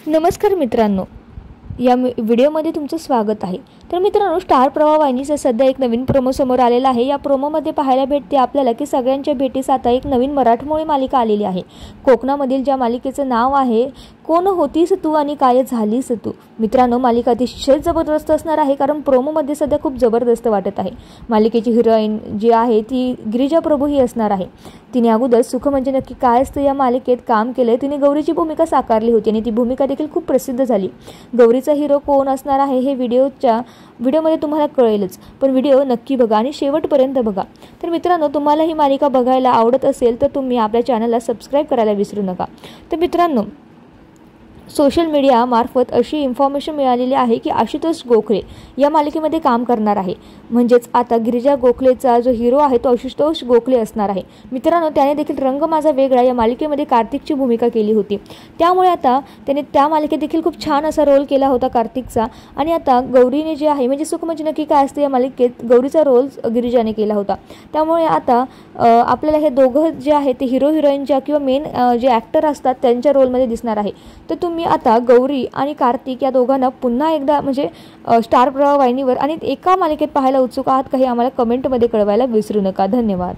नमस्कार मित्रांनो, या व्हिडिओमध्ये तुमचं स्वागत आहे। तर मित्रांनो, स्टार प्रवाह वाहिनीचा सध्या एक नवीन प्रोमो समोर आलेला आहे। या प्रोमोमध्ये पाहायला भेटते आपल्याला की सगळ्यांच्या भेटीस आता एक नवीन मराठमोळी मालिका आलेली आहे। कोकणामधील ज्या मालिकेचं नाव आहे कोण होतीस तू आणि काय झालीस तू। मित्रांनो, मालिका अतिशय जबरदस्त असणार आहे, कारण प्रोमोमध्ये सध्या खूप जबरदस्त वाटत आहे। मालिकेची हिरोईन जी आहे ती गिरिजा प्रभू ही असणार आहे। तिने अगोदर सुख म्हणजे नक्की काय असतं या मालिकेत काम केले। तिने गौरीची भूमिका साकारली होती आणि ती भूमिका देखील खूप प्रसिद्ध झाली। गौरीचा हिरो कोण असणार आहे हे व्हिडिओमध्ये तुम्हाला कळेलच, पण व्हिडिओ नक्की बघा आणि शेवटपर्यंत बघा। तर मित्रांनो, तुम्हाला ही मालिका बघायला आवडत असेल तर तुम्ही आपल्या चॅनलला सबस्क्राइब करायला विसरू नका। तर मित्रांनो, सोशल मीडिया मार्फत अशी इन्फॉर्मेशन मिळालेली आहे की आशुतोष गोखले या मालिकेमध्ये काम करणार आहे। म्हणजेच आता गिरिजा गोखलेचा जो हिरो आहे तो आशुतोष गोखले असणार आहे। मित्रांनो, त्याने देखील रंग माझा वेगळा या मालिकेमध्ये कार्तिकची भूमिका केली होती, त्यामुळे आता त्याने त्या मालिकेत देखील खूप छान असा रोल केला होता कार्तिकचा। आणि आता गौरीने जे आहे म्हणजे सुख म्हणजे नक्की काय असते या मालिकेत गौरीचा रोल गिरिजाने केला होता। त्यामुळे आता आपल्याला हे दोघं जे आहे ते हिरो हिरोईनच्या किंवा मेन जे ॲक्टर असतात त्यांच्या रोलमध्ये दिसणार आहे। तर तुम्ही आता गौरी आणि कार्तिक या दोघांना पुन्हा एकदा म्हणजे स्टार प्रवाह वाहिनीवर आणि एका मालिकेत पाहायला उत्सुक आहात का हे आम्हाला कमेंटमध्ये कळवायला विसरू नका। धन्यवाद।